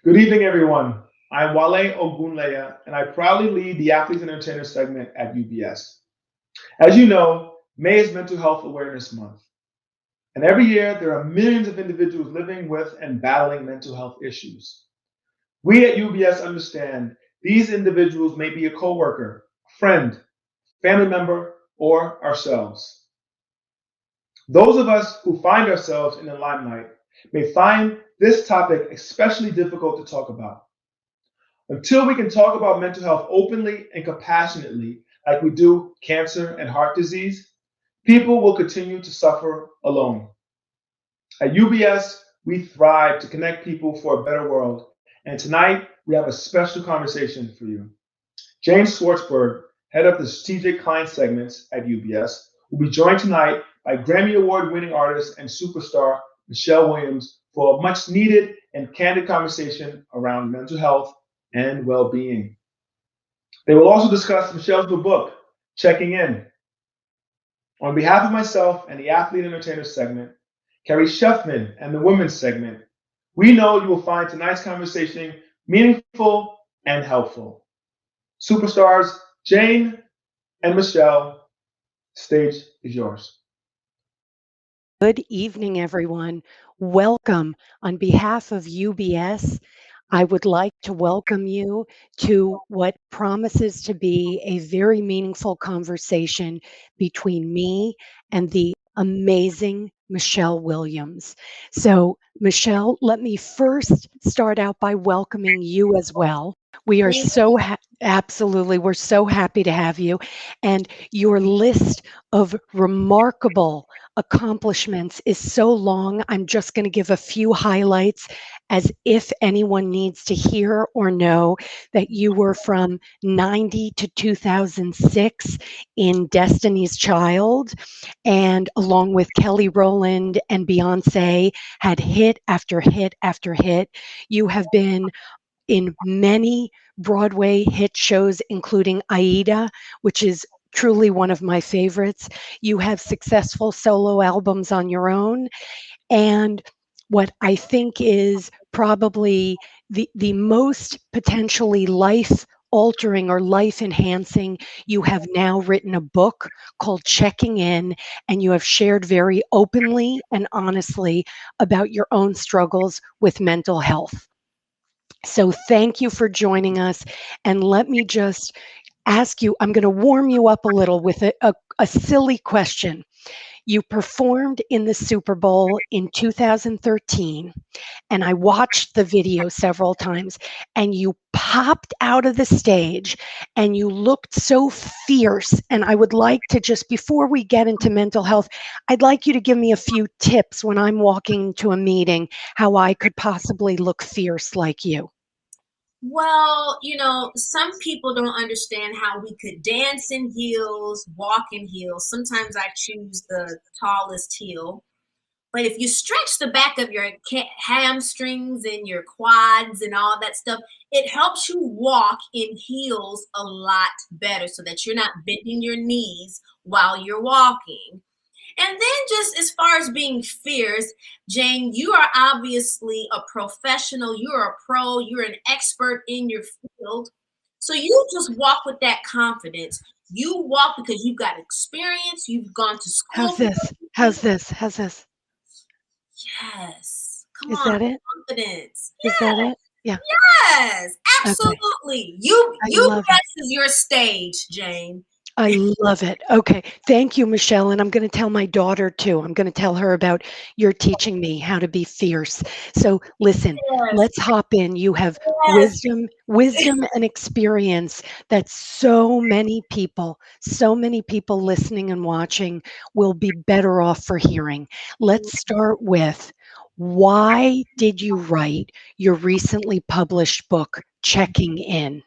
Good evening, everyone. I'm Wale Ogunleya, and I proudly lead the Athletes and Entertainers segment at UBS. As you know, May is Mental Health Awareness Month, and every year there are millions of individuals living with and battling mental health issues. We at UBS understand these individuals may be a coworker, friend, family member, or ourselves. Those of us who find ourselves in the limelight may find this topic especially difficult to talk about. Until we can talk about mental health openly and compassionately, like we do cancer and heart disease, people will continue to suffer alone. At UBS, we thrive to connect people for a better world. And tonight, we have a special conversation for you. James Schwartzberg, head of the strategic client segments at UBS, will be joined tonight by Grammy Award-winning artist and superstar Michelle Williams for a much needed and candid conversation around mental health and well-being. They will also discuss Michelle's new book, Checking In. On behalf of myself and the Athlete Entertainer segment, Carrie Sheffman and the Women's segment, we know you will find tonight's conversation meaningful and helpful. Superstars Jane and Michelle, stage is yours. Good evening, everyone. Welcome. On behalf of UBS, I would like to welcome you to what promises to be a very meaningful conversation between me and the amazing Michelle Williams. So, Michelle, let me first start out by welcoming you as well. We are Thank so absolutely, we're so happy to have you. And your list of remarkable accomplishments is so long. I'm just going to give a few highlights as if anyone needs to hear or know that you were from 90 to 2006 in Destiny's Child, and along with Kelly Rowland and Beyonce, had hit after hit after hit. You have been in many Broadway hit shows, including Aida, which is truly one of my favorites. You have successful solo albums on your own. And what I think is probably the most potentially life altering or life enhancing, you have now written a book called Checking In, and you have shared very openly and honestly about your own struggles with mental health. So thank you for joining us. And let me just ask you, I'm going to warm you up a little with a silly question. You performed in the Super Bowl in 2013, and I watched the video several times, and you popped out of the stage and you looked so fierce. And I would like to just, before we get into mental health, I'd like you to give me a few tips when I'm walking to a meeting, how I could possibly look fierce like you. Well, some people don't understand how we could dance in heels, walk in heels. Sometimes I choose the tallest heel. But if you stretch the back of your hamstrings and your quads and all that stuff, it helps you walk in heels a lot better so that you're not bending your knees while you're walking. And then, just as far as being fierce, Jane, you are obviously a professional. You're a pro. You're an expert in your field. So you just walk with that confidence. You walk because you've got experience. You've gone to school How's for this? this. How's this? How's this? Yes. Come Is on, that it? confidence. Is that it? Yeah. Yes, Okay. absolutely. You I UBS love it. is your stage, Jane. I love it. Okay. Thank you, Michelle. And I'm going to tell my daughter too. I'm going to tell her about your teaching me how to be fierce. So listen, Yes, let's hop in. You have yes. wisdom and experience that so many people listening and watching will be better off for hearing. Let's start with, why did you write your recently published book, Checking In?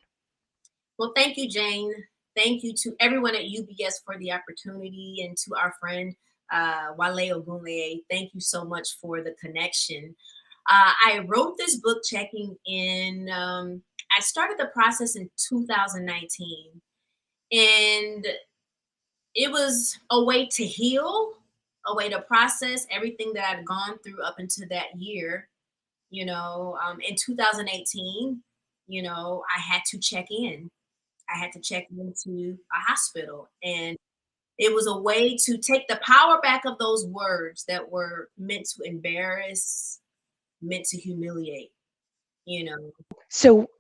Well, thank you, Jane. Thank you to everyone at UBS for the opportunity, and to our friend Wale Ogunleye. Thank you so much for the connection. I wrote this book, Checking In. I started the process in 2019, and it was a way to heal, a way to process everything that I'd gone through up until that year. In 2018, I had to check in. I had to check into a hospital, and it was a way to take the power back of those words that were meant to embarrass, meant to humiliate, you know. So,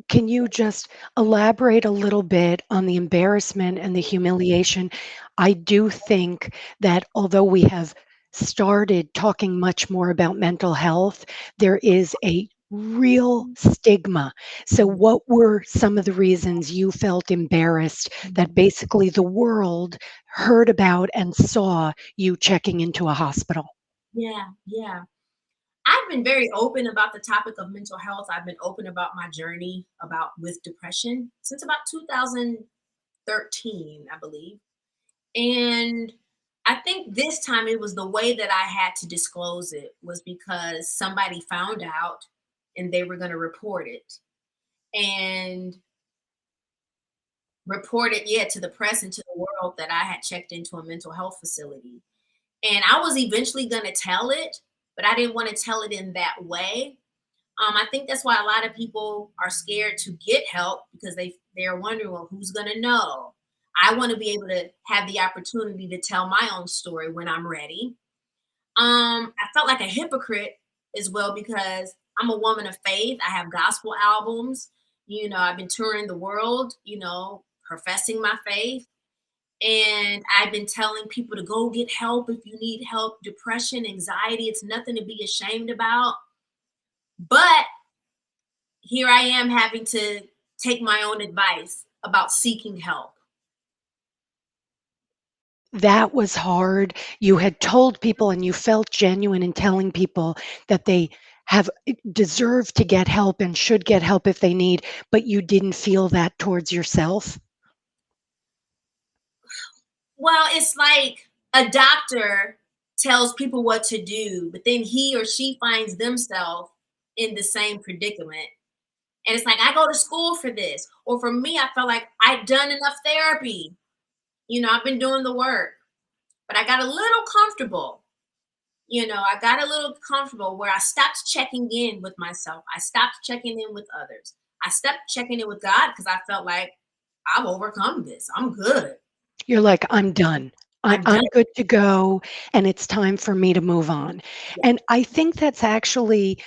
can you just elaborate a little bit on the embarrassment and the humiliation? I do think that although we have started talking much more about mental health, there is a real stigma. So, Mhm, what were some of the reasons you felt embarrassed that mhm. basically the world heard about and saw you checking into a hospital? Yeah, yeah. I've been very open about the topic of mental health. I've been open about my journey about with depression since about 2013, I believe. And I think this time it was the way that I had to disclose it was because somebody found out and they were going to report it and report it, yeah, to the press and to the world that I had checked into a mental health facility. And I was eventually going to tell it, but I didn't want to tell it in that way. I think that's why a lot of people are scared to get help because they're wondering, well, who's gonna know? I want to be able to have the opportunity to tell my own story when I'm ready. I felt like a hypocrite as well because I'm a woman of faith. I have gospel albums. I've been touring the world, professing my faith. And I've been telling people to go get help if you need help. Depression, anxiety, it's nothing to be ashamed about. But here I am having to take my own advice about seeking help. That was hard. You had told people and you felt genuine in telling people that they have deserve to get help and should get help if they need, but you didn't feel that towards yourself? Well, it's like a doctor tells people what to do, but then he or she finds themselves in the same predicament. And it's like, I go to school for this. Or for me, I felt like I'd done enough therapy. I've been doing the work, but I got a little comfortable. I got a little comfortable where I stopped checking in with myself. I stopped checking in with others. I stopped checking in with God because I felt like I've overcome this. I'm good. You're like, "I'm done. I'm I'm done. good to go, and it's time for me to move on." Yeah. And I think that's actually,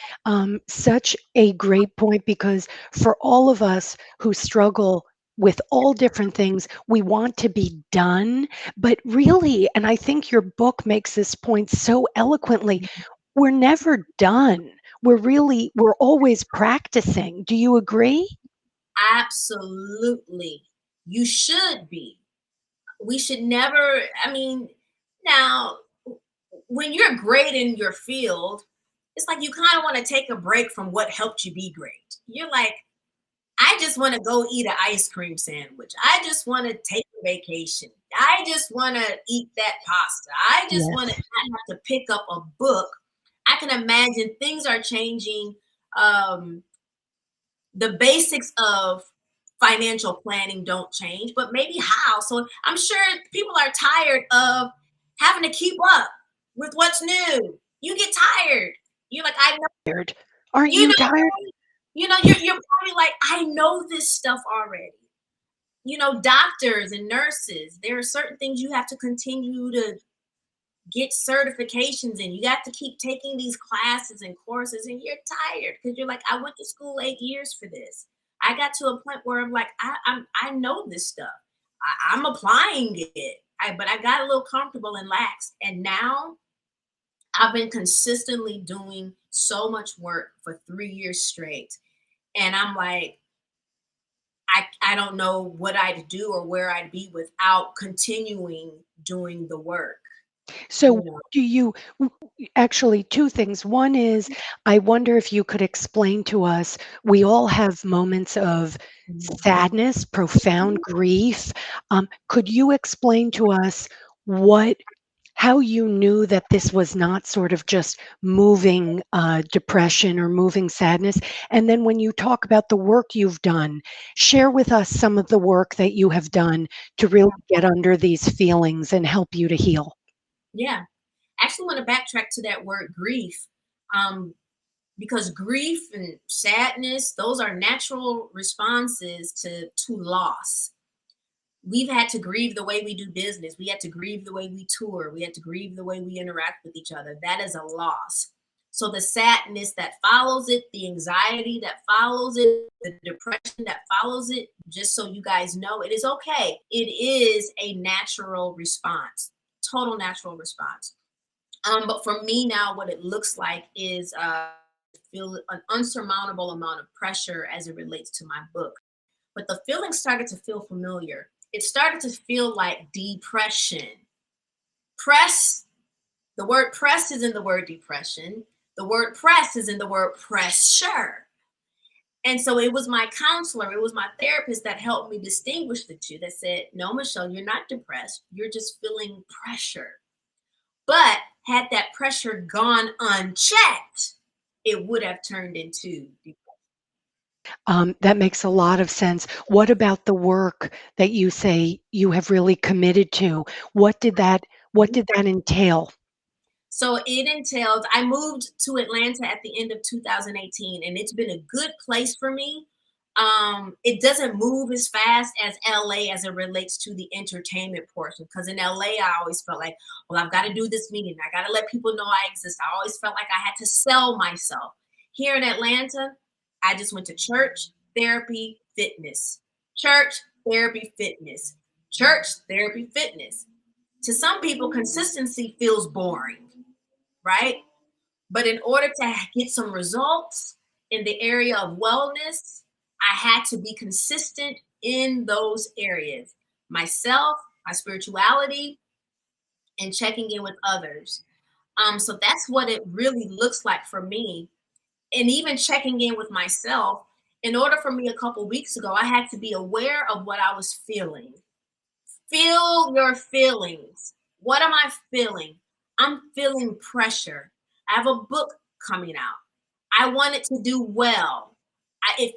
such a great point because for all of us who struggle with all different things, we want to be done, but really and I think your book makes this point so eloquently, we're never done. We're always practicing. Do you agree? Absolutely. You should be. We should never, I mean, now, when you're great in your field, it's like you kind of want to take a break from what helped you be great. You're like, I just want to go eat an ice cream sandwich. I just want to take a vacation. I just want to eat that pasta. I just want to Yes. not have to pick up a book. I can imagine things are changing. Um, the basics of financial planning don't change, but maybe how. So I'm sure people are tired of having to keep up with what's new. You get tired. You're like, I know, Tired. Aren't you you know, tired? you're probably like, I know this stuff already. Doctors and nurses, there are certain things you have to continue to get certifications in. You have to keep taking these classes and courses, and you're tired because you're like, I went to school 8 years for this. I got to a point where I'm like, I know this stuff. I'm applying it. But I got a little comfortable and lax. And now I've been consistently doing so much work for 3 years straight. And I'm like, I don't know what I'd do or where I'd be without continuing doing the work, So, you know. do you actually 2 things. One is, I wonder if you could explain to us, we all have moments of Mhm. sadness, profound grief. Could you explain to us what how you knew that this was not sort of just moving, depression or moving sadness? And then when you talk about the work you've done, share with us some of the work that you have done to really get under these feelings and help you to heal. Yeah. Actually want to backtrack to that word grief. Um, because grief and sadness, those are natural responses to loss. We've had to grieve the way we do business. We had to grieve the way we tour. We had to grieve the way we interact with each other. That is a loss. So the sadness that follows it, the anxiety that follows it, the depression that follows it, just so you guys know, it is okay. It is a natural response, total natural response. But for me now, what it looks like is feel an unsurmountable amount of pressure as it relates to my book. But the feeling started to feel familiar. It started to feel like depression. Press, the word press is in the word depression. The word press is in the word pressure. And so it was my counselor, it was my therapist that helped me distinguish the two, that said, no, Michelle, you're not depressed. You're just feeling pressure. But had that pressure gone unchecked, it would have turned into depression. That makes a lot of sense. What about the work that you say you have really committed to? What did that what did that entail? So it entailed, I moved to Atlanta at the end of 2018, and it's been a good place for me. It doesn't move as fast as LA as it relates to the entertainment portion. Because in LA, I always felt like, well, I've got to do this meeting. I got to let people know I exist. I always felt like I had to sell myself. Here in Atlanta, I just went to church, therapy, fitness. Church, therapy, fitness. Church, therapy, fitness. To some people, consistency feels boring, right? But in order to get some results in the area of wellness, I had to be consistent in those areas. Myself, my spirituality, and checking in with others. So that's what it really looks like for me. And even checking in with myself, in order for me a couple weeks ago, I had to be aware of what I was feeling. Feel your feelings. What am I feeling? I'm feeling pressure. I have a book coming out. I want it to do well. It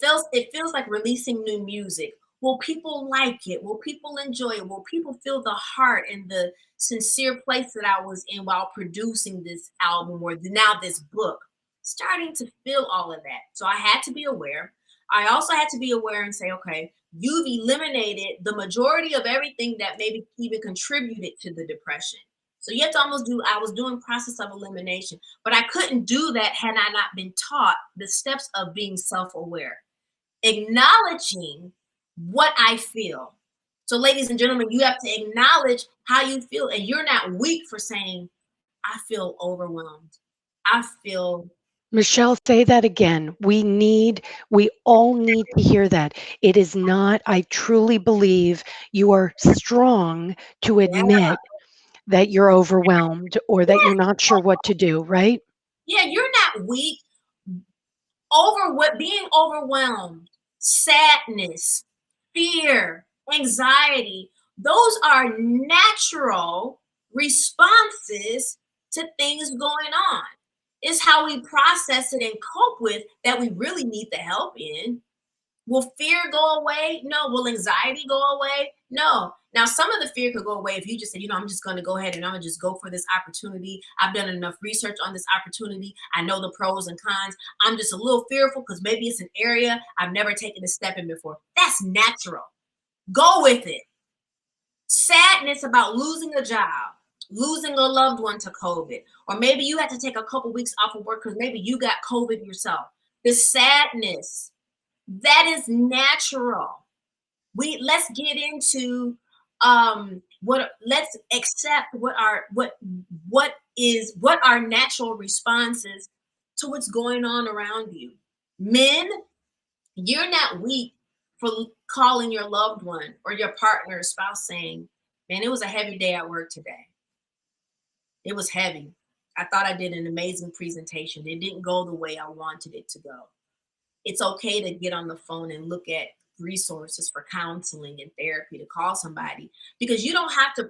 feels like releasing new music. Will people like it? Will people enjoy it? Will people feel the heart and the sincere place that I was in while producing this album or now this book? Starting to feel all of that. So I had to be aware. I also had to be aware and say, okay, you've eliminated the majority of everything that maybe even contributed to the depression. So you have to almost do, I was doing process of elimination, but I couldn't do that had I not been taught the steps of being self-aware, acknowledging what I feel. So ladies and gentlemen, you have to acknowledge how you feel, and you're not weak for saying, I feel overwhelmed. I feel Michelle, say that again. We all need to hear that. It is not, I truly believe you are strong to yeah, admit that you're overwhelmed or that you're not sure what to do, right? yeah, you're not weak. Being overwhelmed, sadness, fear, anxiety, those are natural responses to things going on. It's how we process it and cope with that we really need the help in. Will fear go away? No. Will anxiety go away? No. Now, some of the fear could go away if you just said, I'm just going to go ahead and I'm going to just go for this opportunity. I've done enough research on this opportunity. I know the pros and cons. I'm just a little fearful because maybe it's an area I've never taken a step in before. That's natural. Go with it. Sadness about losing a job, losing a loved one to COVID, or maybe you had to take a couple weeks off of work because maybe you got COVID yourself. The sadness, that is natural. Let's get into let's accept what our natural responses to what's going on around you. Men, you're not weak for calling your loved one or your partner or spouse saying, man, it was a heavy day at work today. It was heavy. I thought I did an amazing presentation. It didn't go the way I wanted it to go. It's okay to get on the phone and look at resources for counseling and therapy, to call somebody, because you don't have to.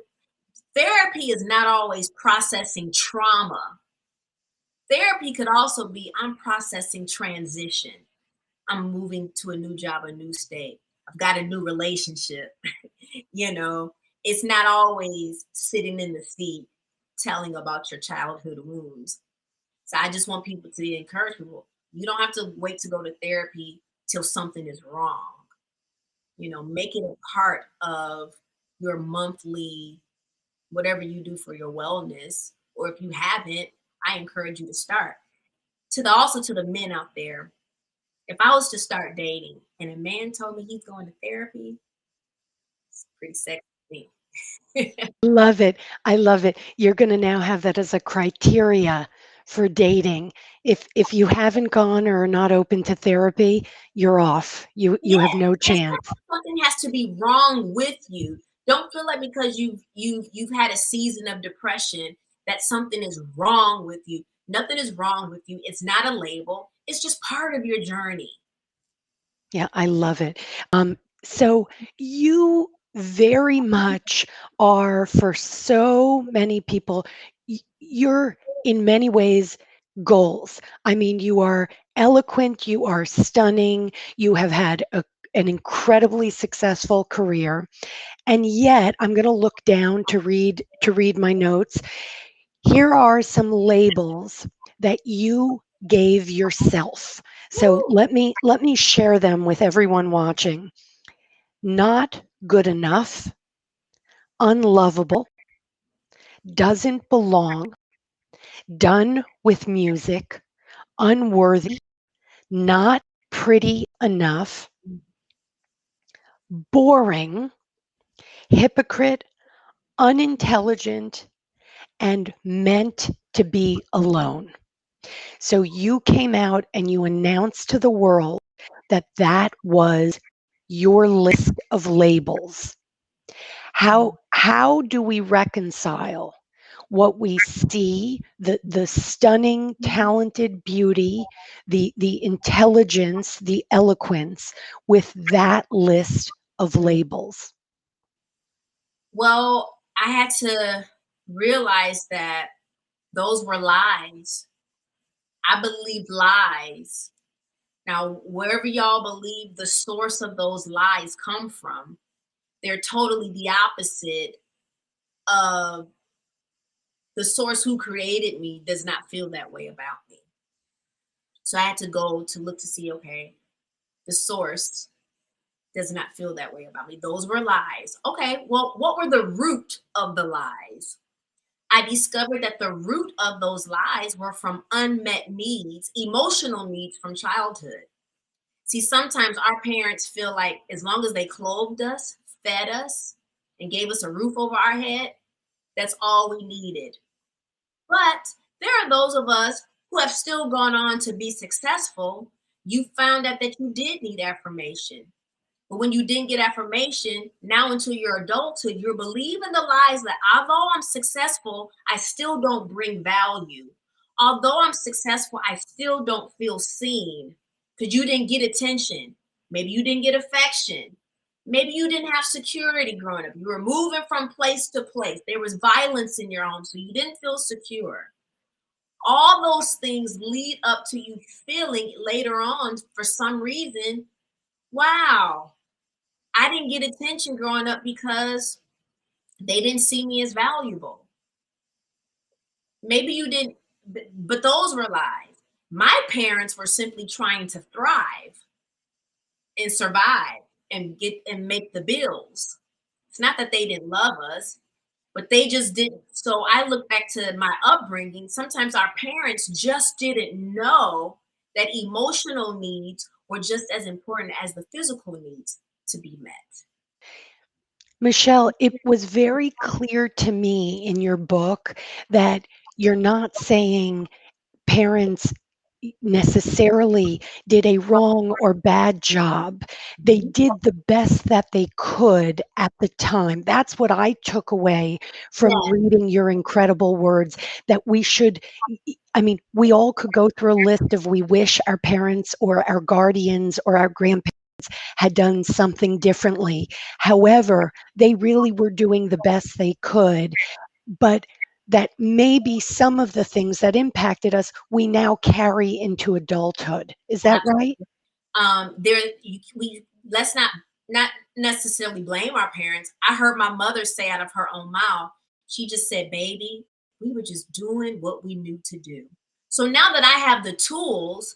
Therapy is not always processing trauma. Therapy could also be, I'm processing transition. I'm moving to a new job, a new state. I've got a new relationship. It's not always sitting in the seat telling about your childhood wounds. So I just want people to encourage people, You don't have to wait to go to therapy till something is wrong. Make it a part of your monthly, whatever you do for your wellness. Or if you haven't, I encourage you to start. Also to the men out there, if I was to start dating and a man told me he's going to therapy, it's pretty sexy to me. Love it. I love it. You're going to now have that as a criteria for dating. If you haven't gone or are not open to therapy, you're off. You have Yeah, no it's not chance. that something has to be wrong with you. Don't feel like because you've had a season of depression that something is wrong with you. Nothing is wrong with you. It's not a label. It's just part of your journey. Yeah, I love it. So you very much are for so many people, you're in many ways goals. I mean, you are eloquent, you are stunning, you have had an incredibly successful career, and yet I'm going to look down to read my notes. Here are some labels that you gave yourself. So Woo! let me share them with everyone watching. Not good enough, unlovable, doesn't belong, done with music, unworthy, not pretty enough, boring, hypocrite, unintelligent, and meant to be alone. So you came out and you announced to the world that that was your list of labels. How do we reconcile what we see, the stunning, talented beauty, the intelligence, the eloquence, with that list of labels? Well, I had to realize that those were lies. I believed lies. Now, wherever y'all believe the source of those lies come from, they're totally the opposite of the source who created me does not feel that way about me. So I had to go to look to see, okay, the source does not feel that way about me. Those were lies. Okay, well, what were the root of the lies? I discovered that the root of those lies were from unmet needs, emotional needs from childhood. See, sometimes our parents feel like as long as they clothed us, fed us, and gave us a roof over our head, that's all we needed. But there are those of us who have still gone on to be successful. You found out that you did need affirmation. But when you didn't get affirmation, now into your adulthood, you're believing the lies that although I'm successful, I still don't bring value. Although I'm successful, I still don't feel seen because you didn't get attention. Maybe you didn't get affection. Maybe you didn't have security growing up. You were moving from place to place. There was violence in your home, so you didn't feel secure. All those things lead up to you feeling later on, for some reason, wow, I didn't get attention growing up because they didn't see me as valuable. Maybe you didn't, but those were lies. My parents were simply trying to thrive and survive and get and make the bills. It's not that they didn't love us, but they just didn't. So I look back to my upbringing. Sometimes our parents just didn't know that emotional needs were just as important as the physical needs to be met. Michelle, it was very clear to me in your book that you're not saying parents necessarily did a wrong or bad job. They did the best that they could at the time. That's what I took away from Yeah, reading your incredible words, that we should, I mean, we all could go through a list of we wish our parents or our guardians or our grandparents had done something differently. However, they really were doing the best they could, but that maybe some of the things that impacted us, we now carry into adulthood. Is that right? absolutely. There, we let's not necessarily blame our parents. I heard my mother say out of her own mouth, she just said, "Baby, we were just doing what we knew to do." So now that I have the tools,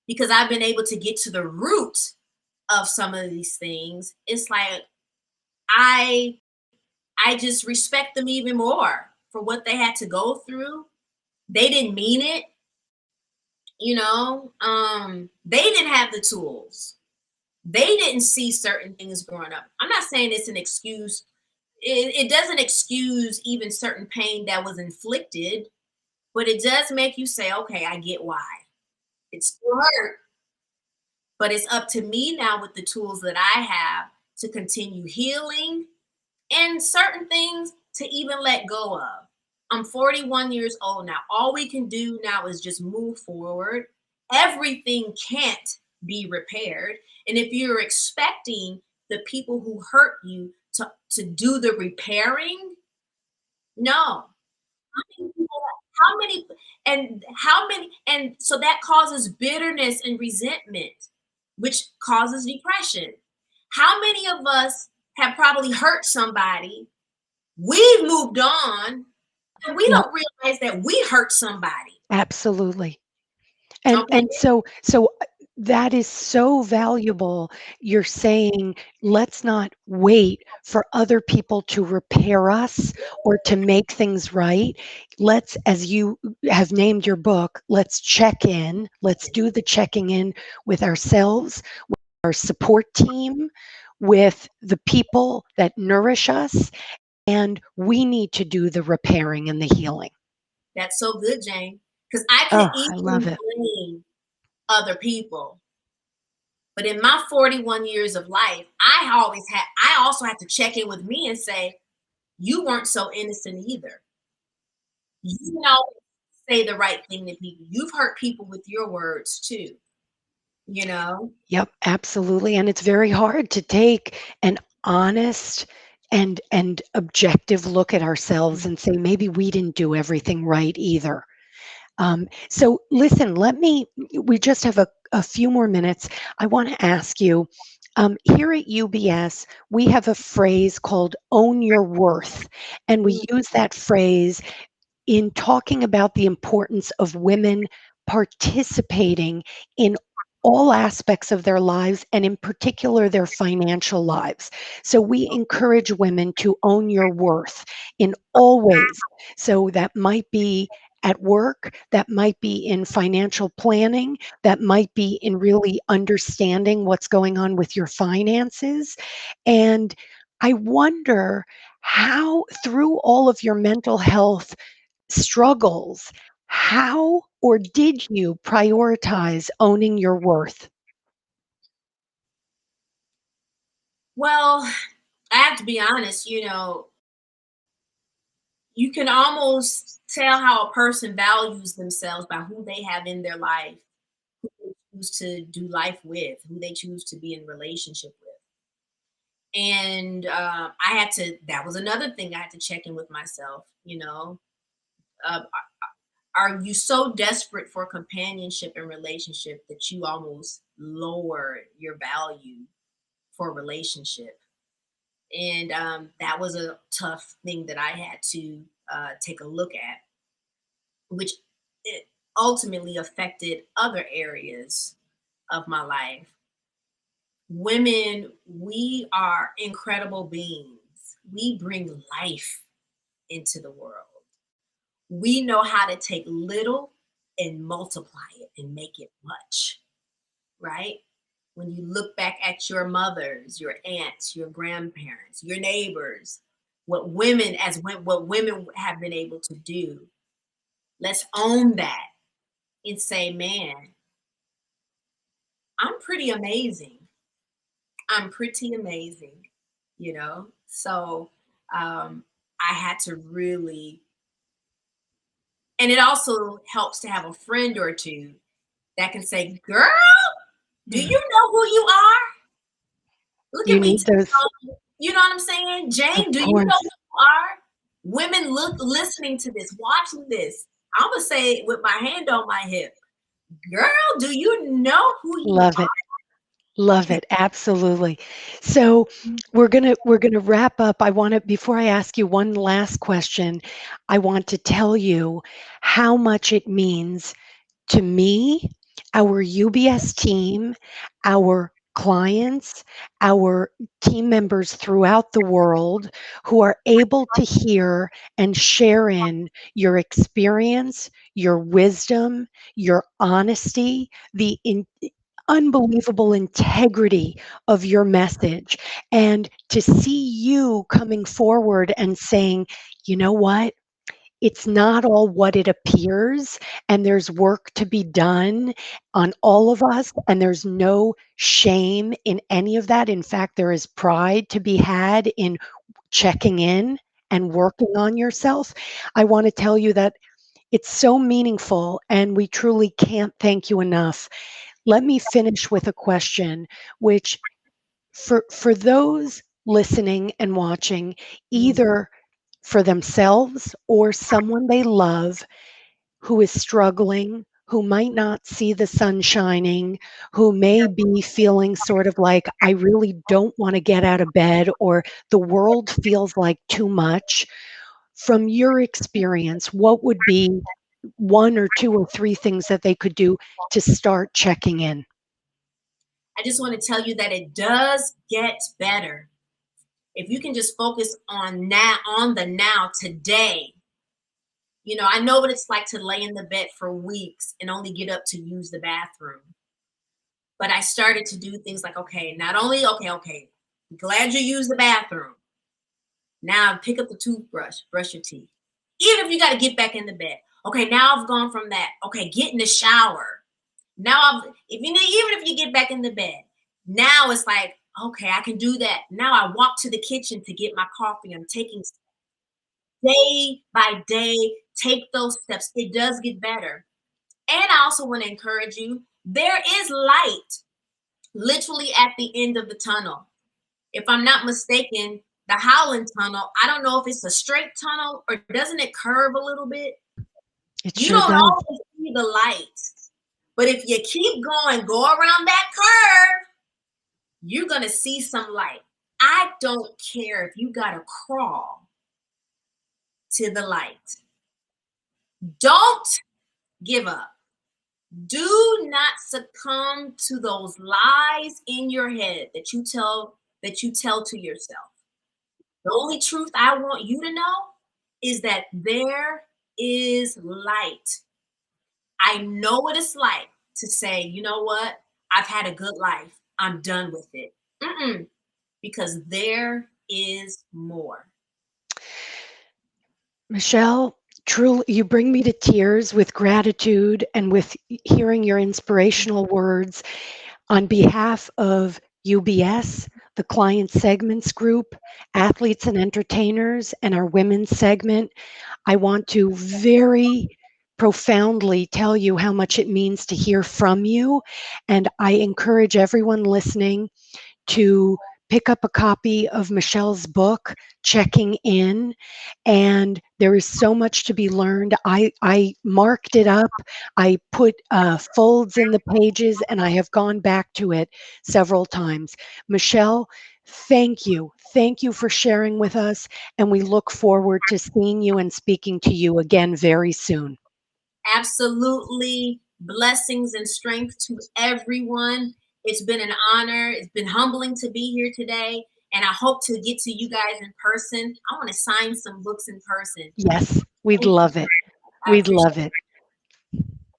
because I've been able to get to the root of some of these things. It's like I I just respect them even more for what they had to go through. They didn't mean it, they didn't have the tools. They didn't see certain things growing up. I'm not saying it's an excuse. It doesn't excuse even certain pain that was inflicted, but it does make you say, okay, I get why. It still hurt, but it's up to me now with the tools that I have to continue healing and certain things to even let go of. I'm 41 years old now. All we can do now is just move forward. Everything can't be repaired. And if you're expecting the people who hurt you to do the repairing, no. How many, how many, and so that causes bitterness and resentment, which causes depression. How many of us have probably hurt somebody? We've moved on, and we Yep, don't realize that we hurt somebody. absolutely. And Okay. and so that is so valuable. You're saying, let's not wait for other people to repair us or to make things right. Let's, as you have named your book, let's check in. Let's do the checking in with ourselves, with our support team, with the people that nourish us, and we need to do the repairing and the healing. That's so good, Jane. Because I could Oh, I love easily it. blame other people. But in my 41 years of life, I also had to check in with me and say, you weren't so innocent either. You know, say the right thing to people. You've hurt people with your words too, you know? Yep, absolutely. And it's very hard to take an honest and objective look at ourselves and say maybe we didn't do everything right either. So listen, we just have a few more minutes. I want to ask you, here at UBS, we have a phrase called own your worth. And we Mm. use that phrase in talking about the importance of women participating in all aspects of their lives and in particular their financial lives. So we encourage women to own your worth in all ways. So that might be at work, that might be in financial planning, that might be in really understanding what's going on with your finances. And I wonder how, through all of your mental health struggles, how or did you prioritize owning your worth? Well, I have to be honest, you can almost tell how a person values themselves by who they have in their life, who they choose to do life with, who they choose to be in relationship with. And that was another thing I had to check in with myself. Uh, are you so desperate for companionship and relationship that you almost lower your value for relationship? And that was a tough thing that I had to take a look at, which it ultimately affected other areas of my life. Women, we are incredible beings. We bring life into the world. We know how to take little and multiply it and make it much, right? When you look back at your mothers, your aunts, your grandparents, your neighbors, what women have been able to do, let's own that and say, man, I'm pretty amazing. I'm pretty amazing. So I had to really, and it also helps to have a friend or two that can say, girl, do Mm. you know who you are? Look You at me. need those, You know what I'm saying? of Jane, do you know who course. you are? Women listening to this, watching this. I'm going to say it with my hand on my hip. Girl, do you know who you Love it. Love it. Absolutely. So we're gonna wrap up. I want to, before I ask you one last question, I want to tell you how much it means to me our UBS team, our clients, our team members throughout the world who are able to hear and share in your experience, your wisdom, your honesty, unbelievable integrity of your message, and to see you coming forward and saying, you know what? It's not all what it appears, and there's work to be done on all of us, and there's no shame in any of that. In fact, there is pride to be had in checking in and working on yourself. I want to tell you that it's so meaningful, and we truly can't thank you enough. Let me finish with a question, which for those listening and watching, either for themselves or someone they love who is struggling, who might not see the sun shining, who may be feeling sort of like, I really don't want to get out of bed, or the world feels like too much. From your experience, what would be one or two or three things that they could do to start checking in? I just want to tell you that it does get better. If you can just focus on now, on the now, today. You know, I know what it's like to lay in the bed for weeks and only get up to use the bathroom. But I started to do things like, okay, not only, okay, glad you used the bathroom. Now pick up the toothbrush, brush your teeth. Even if you got to get back in the bed. Okay, now I've gone from that. Okay, get in the shower. Now even if you get back in the bed, now it's like, okay, I can do that. Now I walk to the kitchen to get my coffee. I'm taking day by day, take those steps. It does get better. And I also want to encourage you, there is light literally at the end of the tunnel. If I'm not mistaken, the Howland Tunnel, I don't know if it's a straight tunnel or doesn't it curve a little bit? It You sure don't does. always see the light. But if you keep going, go around that curve, you're going to see some light. I don't care if you got to crawl to the light. Don't give up. Do not succumb to those lies in your head that you tell to yourself. The only truth I want you to know is that there is light. I know what it's like to say, you know what? I've had a good life. I'm done with it. Because there is more. Michelle, truly, you bring me to tears with gratitude and with hearing your inspirational words. On behalf of UBS, the Client Segments Group, Athletes and Entertainers, and our Women's segment, I want to very profoundly tell you how much it means to hear from you. And I encourage everyone listening to pick up a copy of Michelle's book, Checking In. And there is so much to be learned. I marked it up. I put folds in the pages, and I have gone back to it several times. Michelle, thank you. Thank you for sharing with us. And we look forward to seeing you and speaking to you again very soon. Absolutely. Blessings and strength to everyone. It's been an honor. It's been humbling to be here today. And I hope to get to you guys in person. I want to sign some books in person. Yes, we'd Thank you. love it. I We'd appreciate love it.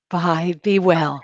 Bye. Be well.